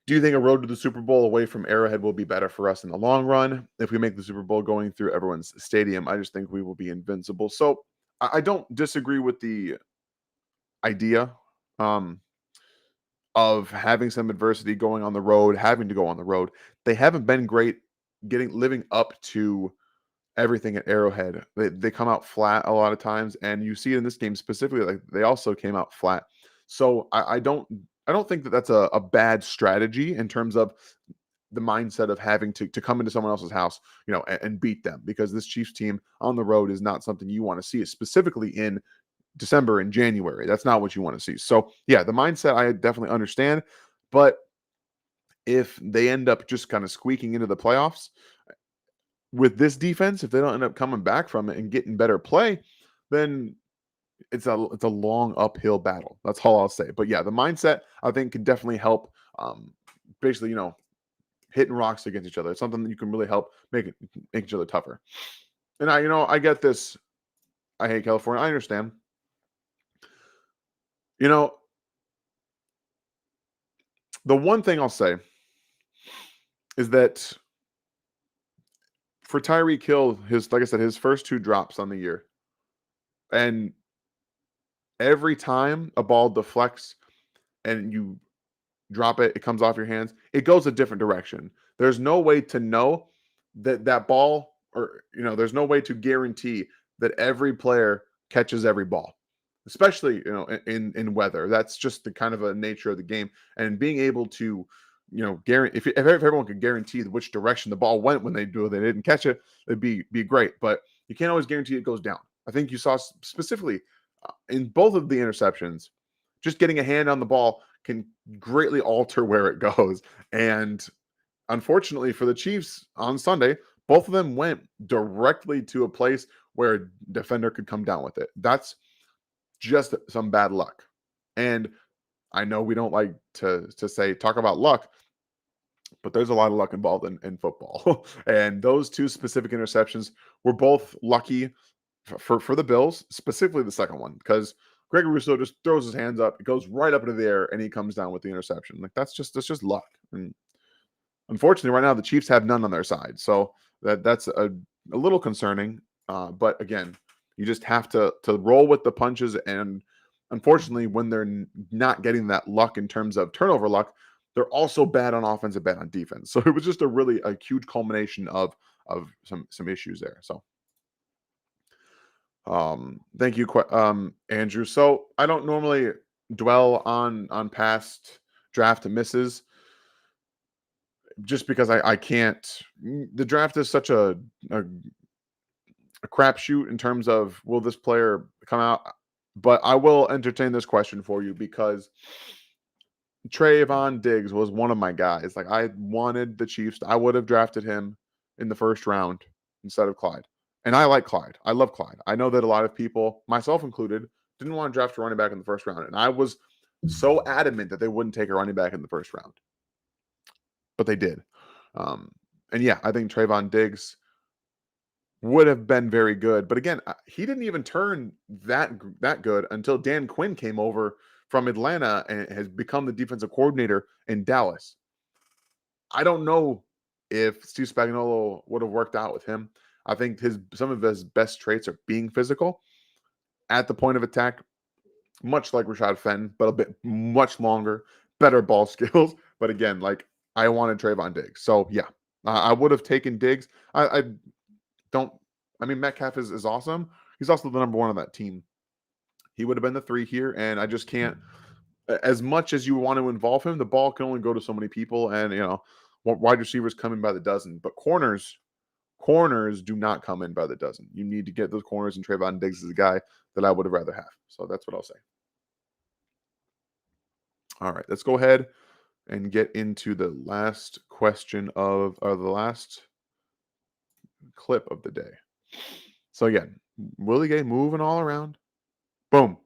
Do you think a road to the Super Bowl away from Arrowhead will be better for us in the long run? If we make the Super Bowl going through everyone's stadium, I just think we will be invincible. So I don't disagree with the idea of having some adversity going on the road, having to go on the road. They haven't been great living up to everything at Arrowhead. They come out flat a lot of times, and you see it in this game specifically. Like they also came out flat. So I don't think that that's a bad strategy in terms of the mindset of having to come into someone else's house, and beat them, because this Chiefs team on the road is not something you want to see, specifically in December and January. That's not what you want to see. So yeah, the mindset I definitely understand, but if they end up just kind of squeaking into the playoffs with this defense, if they don't end up coming back from it and getting better play, then it's a long uphill battle. That's all I'll say. But yeah, the mindset I think can definitely help. Basically, hitting rocks against each other. It's something that you can really help make each other tougher. And I get this. I hate California. I understand. The one thing I'll say is that for Tyreek Hill, like I said, his first 2 drops on the year, and every time a ball deflects and you drop it, it comes off your hands, it goes a different direction. There's no way to know that ball, or there's no way to guarantee that every player catches every ball, especially in weather. That's just the kind of a nature of the game. And being able to guarantee, if everyone could guarantee which direction the ball went when they didn't catch it, it'd be great. But you can't always guarantee it goes down. I think you saw specifically in both of the interceptions, just getting a hand on the ball can greatly alter where it goes. And unfortunately for the Chiefs on Sunday, both of them went directly to a place where a defender could come down with it. That's just some bad luck. And I know we don't like to say talk about luck, but there's a lot of luck involved in football. And those two specific interceptions were both lucky for the Bills, specifically the second one, because Greg Russo just throws his hands up, it goes right up into the air, and he comes down with the interception. Like that's just luck. And unfortunately, right now the Chiefs have none on their side, so that's a little concerning. But again, you just have to roll with the punches. And unfortunately, when they're not getting that luck in terms of turnover luck, they're also bad on offense and bad on defense. So it was just a huge culmination of some issues there. So thank you, Andrew. So I don't normally dwell on past draft misses just because I can't. The draft is such a crapshoot in terms of will this player come out. But I will entertain this question for you because Trayvon Diggs was one of my guys. Like, I wanted the Chiefs. I would have drafted him in the first round instead of Clyde. And I like Clyde. I love Clyde. I know that a lot of people, myself included, didn't want to draft a running back in the first round. And I was so adamant that they wouldn't take a running back in the first round. But they did. And yeah, I think Trayvon Diggs would have been very good. But again, he didn't even turn that good until Dan Quinn came over from Atlanta and has become the defensive coordinator in Dallas. I don't know if Steve Spagnuolo would have worked out with him. I think some of his best traits are being physical at the point of attack, much like Rashad Fenton, but a bit much longer, better ball skills. But again, like, I wanted Trayvon Diggs. So yeah, I would have taken Diggs. I mean, Metcalf is awesome. He's also the number one on that team. He would have been the 3 here, and I just can't. As much as you want to involve him, the ball can only go to so many people, and wide receivers come in by the dozen, but corners do not come in by the dozen. You need to get those corners, and Trayvon Diggs is a guy that I would have rather have. So that's what I'll say. All right, let's go ahead and get into the last question of the last clip of the day. So again, Willie Gay moving all around. Boom.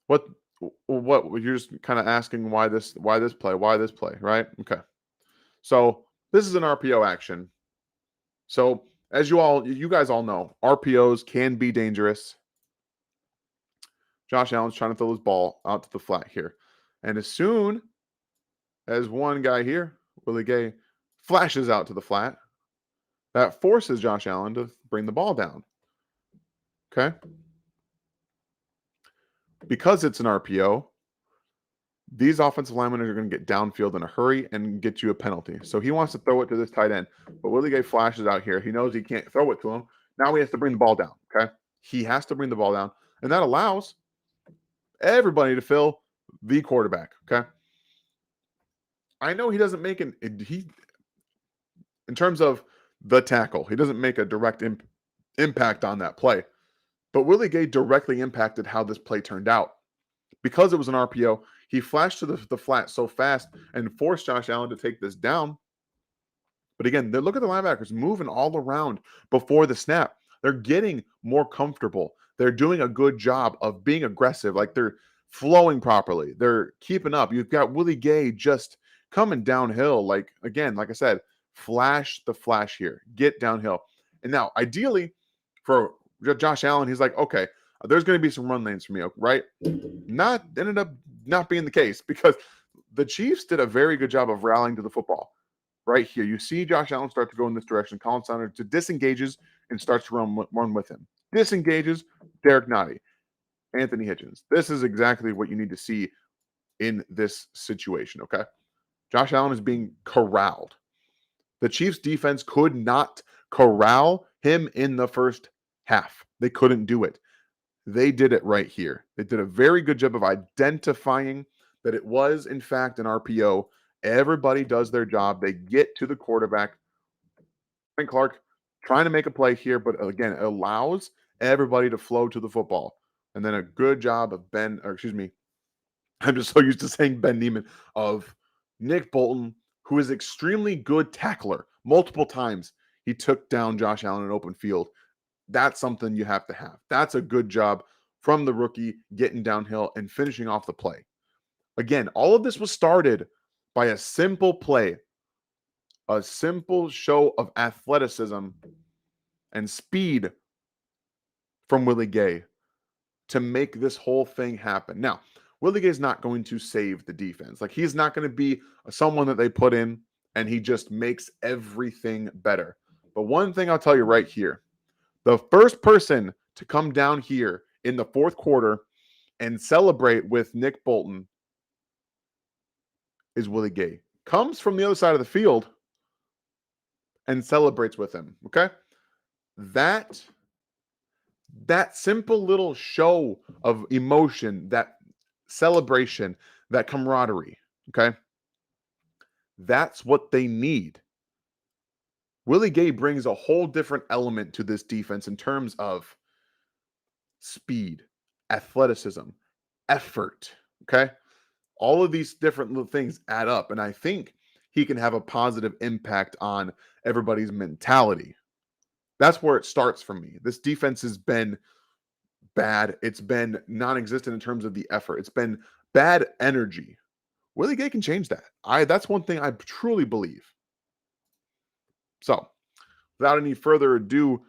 What you're just kind of asking why this play, right? Okay. So this is an RPO action. So as you guys all know, RPOs can be dangerous. Josh Allen's trying to throw his ball out to the flat here. And as soon as one guy here, Willie Gay, flashes out to the flat, that forces Josh Allen to bring the ball down. Okay? Because it's an RPO, these offensive linemen are going to get downfield in a hurry and get you a penalty. So he wants to throw it to this tight end, but Willie Gay flashes out here. He knows he can't throw it to him. Now he has to bring the ball down, okay? He has to bring the ball down, and that allows everybody to fill the quarterback, okay? I know he doesn't make in terms of the tackle, he doesn't make a direct impact on that play, but Willie Gay directly impacted how this play turned out. Because it was an RPO, he flashed to the flat so fast and forced Josh Allen to take this down. But again, look at the linebackers moving all around before the snap. They're getting more comfortable. They're doing a good job of being aggressive. Like, they're flowing properly. They're keeping up. You've got Willie Gay just coming downhill. Like, again, like I said, flash here. Get downhill. And now, ideally, for Josh Allen, he's like, okay, there's going to be some run lanes for me, right? Ended up not being the case, because the Chiefs did a very good job of rallying to the football. Right here, you see Josh Allen start to go in this direction. Colin Sanders disengages and starts to run with him. Disengages, Derek Nottie, Anthony Hitchens. This is exactly what you need to see in this situation, okay? Josh Allen is being corralled. The Chiefs defense could not corral him in the first half. They couldn't do it. They did it right here. They did a very good job of identifying that it was, in fact, an RPO. Everybody does their job. They get to the quarterback. Frank Clark trying to make a play here, but again, it allows everybody to flow to the football. And then a good job of I'm just so used to saying Ben Neiman, of Nick Bolton, who is extremely good tackler. Multiple times he took down Josh Allen in open field. That's something you have to have. That's a good job from the rookie getting downhill and finishing off the play. Again, all of this was started by a simple play, a simple show of athleticism and speed from Willie Gay to make this whole thing happen. Now, Willie Gay is not going to save the defense. Like, he's not going to be someone that they put in and he just makes everything better. But one thing I'll tell you right here, the first person to come down here in the fourth quarter and celebrate with Nick Bolton is Willie Gay. Comes from the other side of the field and celebrates with him. Okay? That simple little show of emotion, that celebration, that camaraderie, okay? That's what they need. Willie Gay brings a whole different element to this defense in terms of speed, athleticism, effort, okay? All of these different little things add up, and I think he can have a positive impact on everybody's mentality. That's where it starts for me. This defense has been bad. It's been non-existent in terms of the effort. It's been bad energy. Willie Gay can change that. That's one thing I truly believe. So, without any further ado,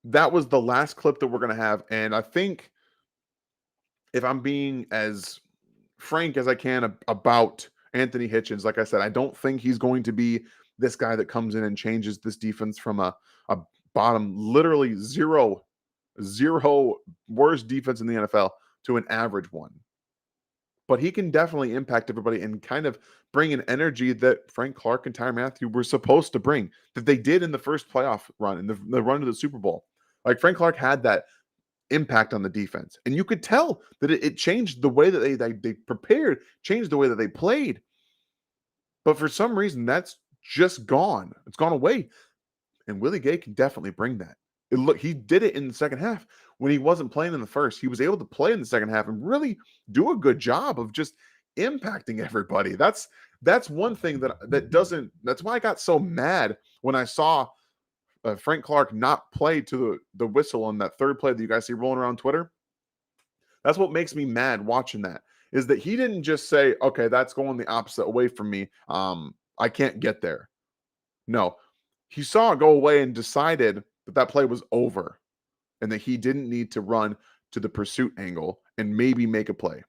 that was the last clip that we're going to have. And I think if I'm being as frank as I can about Anthony Hitchens, like I said, I don't think he's going to be this guy that comes in and changes this defense from a bottom, literally zero worst defense in the NFL to an average one. But he can definitely impact everybody and kind of bring an energy that Frank Clark and Tyrann Mathieu were supposed to bring, that they did in the first playoff run, in the run to the Super Bowl. Like, Frank Clark had that impact on the defense. And you could tell that it changed the way that they prepared, changed the way that they played. But for some reason, that's just gone. It's gone away. And Willie Gay can definitely bring that. He did it in the second half when he wasn't playing in the first. He was able to play in the second half and really do a good job of just impacting everybody. That's one thing that's why I got so mad when I saw Frank Clark not play to the whistle on that third play that you guys see rolling around Twitter. That's what makes me mad watching that, is that he didn't just say, okay, that's going the opposite away from me. I can't get there. No, he saw it go away and decided that play was over and that he didn't need to run to the pursuit angle and maybe make a play.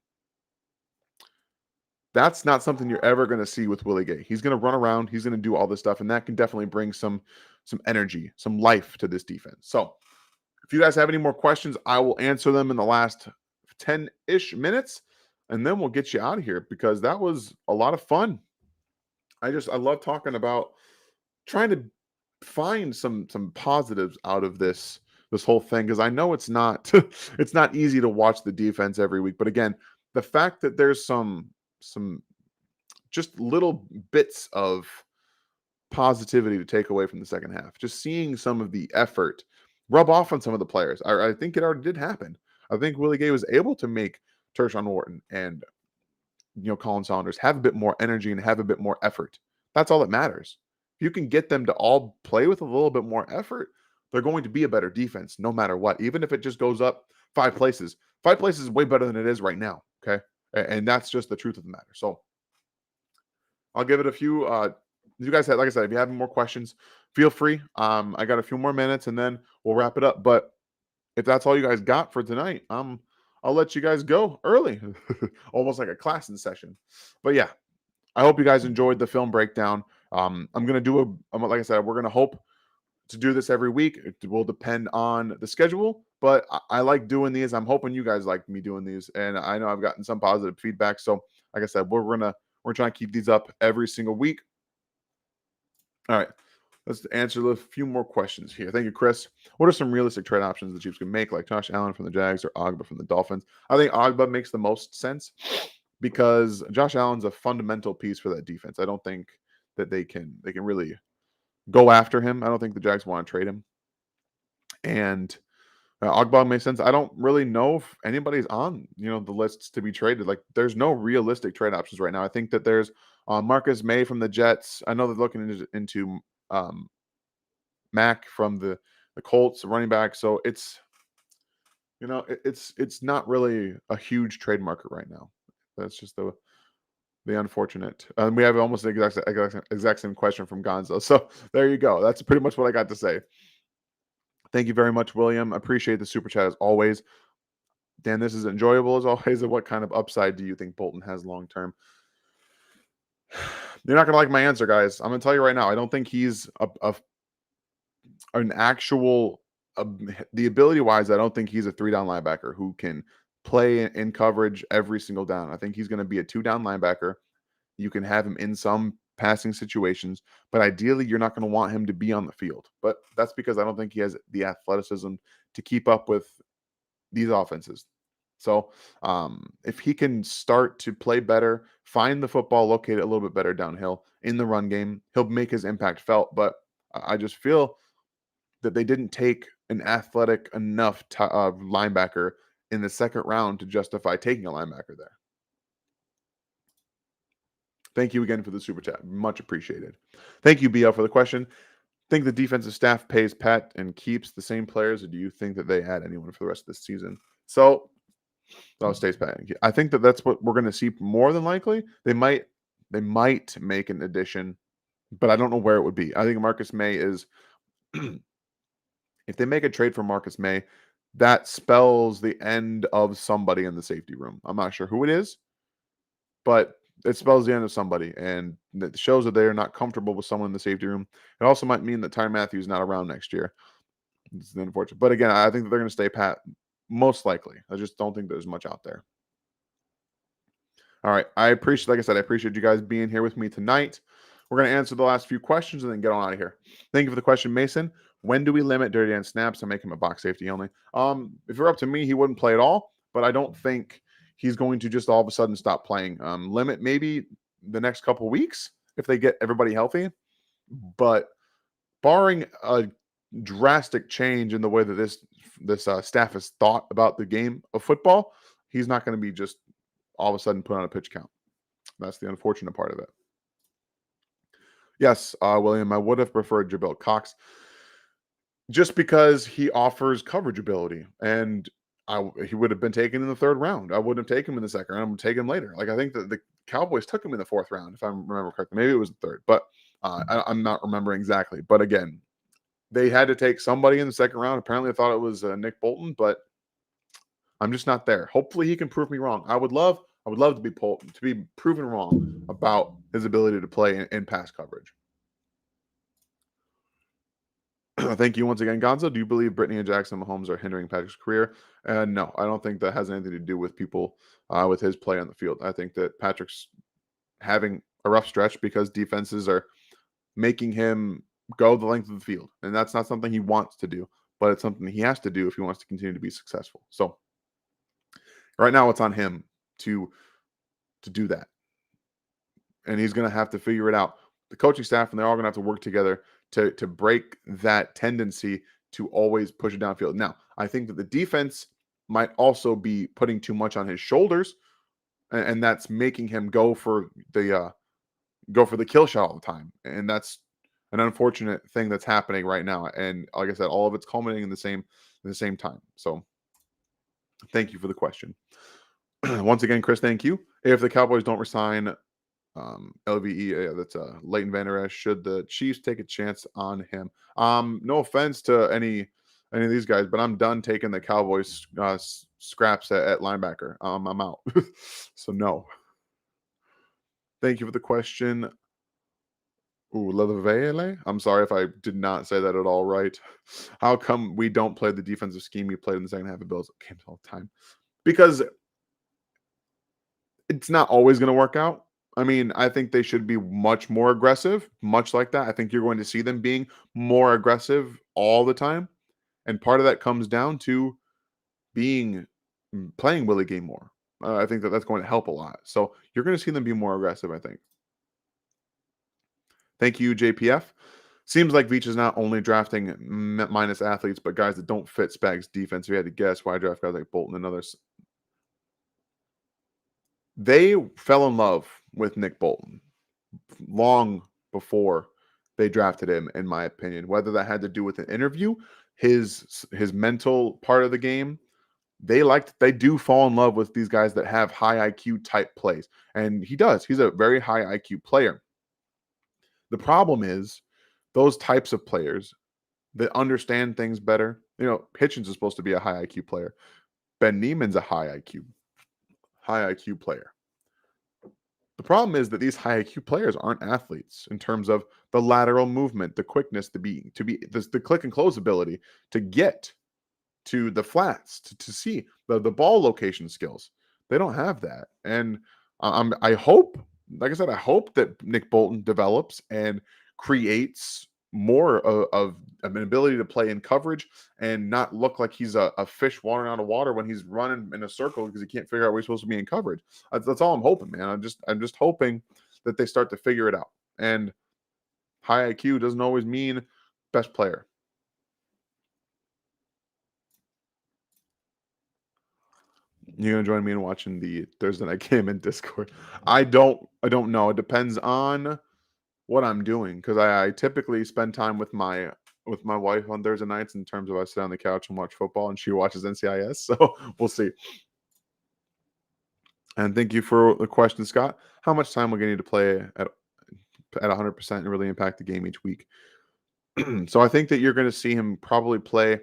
That's not something you're ever going to see with Willie Gay. He's going to run around. He's going to do all this stuff, and that can definitely bring some energy, some life to this defense. So if you guys have any more questions, I will answer them in the last 10-ish minutes, and then we'll get you out of here because that was a lot of fun. I love talking about trying to find some positives out of this whole thing, because I know it's not it's not easy to watch the defense every week. But again, the fact that there's some just little bits of positivity to take away from the second half, just seeing some of the effort rub off on some of the players. I think it already did happen. I think Willie Gay was able to make Tershawn Wharton and Colin Saunders have a bit more energy and have a bit more effort. That's all that matters. If you can get them to all play with a little bit more effort, they're going to be a better defense no matter what. Even if it just goes up 5 places. 5 places is way better than it is right now, okay? And that's just the truth of the matter. So I'll give it a few. You guys have, like I said, if you have more questions, feel free. I got a few more minutes and then we'll wrap it up. But if that's all you guys got for tonight, I'll let you guys go early, almost like a class in session. But yeah, I hope you guys enjoyed the film breakdown. I'm going to do like I said, we're going to hope to do this every week. It will depend on the schedule, but I like doing these. I'm hoping you guys like me doing these, and I know I've gotten some positive feedback. So like I said, we're trying to keep these up every single week. All right, let's answer a few more questions here. Thank you, Chris. What are some realistic trade options the Chiefs can make, like Josh Allen from the Jags or Ogba from the Dolphins? I think Ogba makes the most sense because Josh Allen's a fundamental piece for that defense. I don't think that they can really go after him. I don't think the Jags want to trade him. And Ogba makes sense. I don't really know if anybody's on the lists to be traded. Like, there's no realistic trade options right now. I think that there's Marcus May from the Jets. I know they're looking into Mac from the Colts, running back. So it's not really a huge trade market right now. That's just the unfortunate. We have almost the exact same question from Gonzo. So there you go. That's pretty much what I got to say. Thank you very much, William. Appreciate the super chat as always. Dan, this is enjoyable as always. And what kind of upside do you think Bolton has long term? You're not going to like my answer, guys. I'm going to tell you right now. I don't think he's an actual, the ability wise, I don't think he's a 3-down linebacker who can play in coverage every single down. I think he's going to be a 2-down linebacker. You can have him in some passing situations, but ideally you're not going to want him to be on the field. But that's because I don't think he has the athleticism to keep up with these offenses. So if he can start to play better, find the football, locate it a little bit better downhill in the run game, he'll make his impact felt. But I just feel that they didn't take an athletic enough linebacker in the second round to justify taking a linebacker there. Thank you again for the super chat. Much appreciated. Thank you, BL, for the question. Think the defensive staff pays Pat and keeps the same players, or do you think that they add anyone for the rest of this season? So, stays Pat. I think that that's what we're going to see more than likely. They might make an addition, but I don't know where it would be. I think Marcus May is. If they make a trade for Marcus May, that spells the end of somebody in the safety room. I'm not sure who it is, but it spells the end of somebody, and it shows that they are not comfortable with someone in the safety room. It also might mean that Tyrann Mathieu is not around next year. It's unfortunate. But again, I think that they're going to stay pat, most likely. I just don't think there's much out there. All right. Like I said, I appreciate you guys being here with me tonight. We're going to answer the last few questions and then get on out of here. Thank you for the question, Mason. When do we limit Dirty Dan snaps and make him a box safety only? If you're up to me, he wouldn't play at all, but I don't think he's going to just all of a sudden stop playing. Limit maybe the next couple weeks if they get everybody healthy. But barring a drastic change in the way that this staff has thought about the game of football, he's not going to be just all of a sudden put on a pitch count. That's the unfortunate part of it. Yes, William, I would have preferred Jabril Cox just because he offers coverage ability, and he would have been taken in the third round. I wouldn't have taken him in the second round. I'm taking him later. Like, I think that the Cowboys took him in the fourth round, if I remember correctly. Maybe it was the third, but I'm not remembering exactly. But again, they had to take somebody in the second round. Apparently, I thought it was Nick Bolton, but I'm just not there. Hopefully, he can prove me wrong. I would love to be proven wrong about his ability to play in pass coverage. Thank you once again, Gonzo. Do you believe Brittany and Jackson Mahomes are hindering Patrick's career? No, I don't think that has anything to do with people with his play on the field. I think that Patrick's having a rough stretch because defenses are making him go the length of the field, and that's not something he wants to do, but it's something he has to do if he wants to continue to be successful. So right now, it's on him to do that, and he's going to have to figure it out. The coaching staff and they're all going to have to work together to break that tendency to always push it downfield. Now, I think that the defense might also be putting too much on his shoulders, and that's making him go for the kill shot all the time. And that's an unfortunate thing that's happening right now. And like I said, all of it's culminating in the same time. So thank you for the question. Once again, Chris, thank you. If the Cowboys don't resign LVE, that's Leighton Vander Esch, should the Chiefs take a chance on him? No offense to any of these guys, but I'm done taking the Cowboys scraps at linebacker. I'm out. So no. Thank you for the question. Ooh, Levele. I'm sorry if I did not say that at all right. How come we don't play the defensive scheme we played in the second half of Bills games all the time? Because it's not always going to work out. I mean, I think they should be much more aggressive, much like that. I think you're going to see them being more aggressive all the time. And part of that comes down to playing Willie Gay more. I think that's going to help a lot. So you're going to see them be more aggressive, I think. Thank you, JPF. Seems like Veach is not only drafting minus athletes, but guys that don't fit Spag's defense. If you had to guess, why draft guys like Bolton and others? They fell in love with Nick Bolton. long before they drafted him, in my opinion. Whether that had to do with an interview, his mental part of the game, they do fall in love with these guys that have high IQ type plays. And he does. He's a very high IQ player. The problem is those types of players that understand things better. Hitchens is supposed to be a high IQ player. Ben Neiman's a high IQ player. The problem is that these high IQ players aren't athletes in terms of the lateral movement, the quickness, the click and close ability to get to the flats, to see the ball location skills. They don't have that. And I hope, like I said, I hope that Nick Bolton develops and creates more of an ability to play in coverage and not look like he's a fish wandering out of water when he's running in a circle because he can't figure out where he's supposed to be in coverage. That's all I'm hoping, man. I'm just hoping that they start to figure it out. And high IQ doesn't always mean best player. You're gonna join me in watching the Thursday night game in Discord. I don't know. It depends on what I'm doing because I typically spend time with my wife on Thursday nights in terms of I sit on the couch and watch football and she watches NCIS. So we'll see. And thank you for the question, Scott. How much time will we need to play at 100% and really impact the game each week? So I think that you're going to see him probably play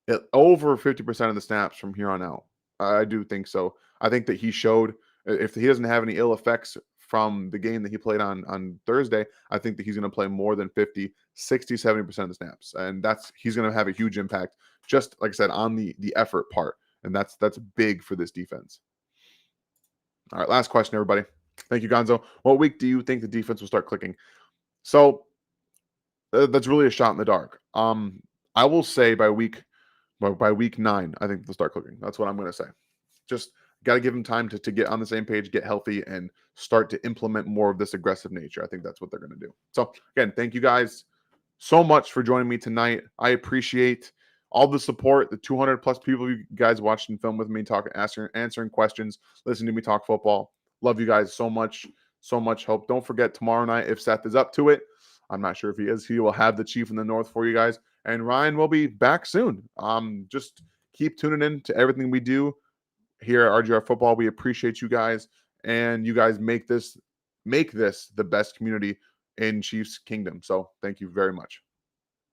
at over 50% of the snaps from here on out. I do think so. I think that he showed if he doesn't have any ill effects from the game that he played on Thursday, I think that he's going to play more than 50, 60, 70% of the snaps. And he's going to have a huge impact, just like I said, on the effort part. And that's big for this defense. All right, last question, everybody. Thank you, Gonzo. What week do you think the defense will start clicking? So that's really a shot in the dark. I will say by week 9, I think they'll start clicking. That's what I'm going to say. Just got to give them time to get on the same page, get healthy, and start to implement more of this aggressive nature. I think that's what they're going to do. So again, thank you guys so much for joining me tonight. I appreciate all the support, the 200 plus people you guys watching film with me, talking, answering questions, listening to me talk football. Love you guys so much, so much hope. Don't forget tomorrow night, if Seth is up to it, I'm not sure if he is, he will have the Chief in the North for you guys. And Ryan will be back soon. Just keep tuning in to everything we do here at RGR Football. We appreciate you guys, and you guys make this the best community in Chiefs Kingdom. So thank you very much.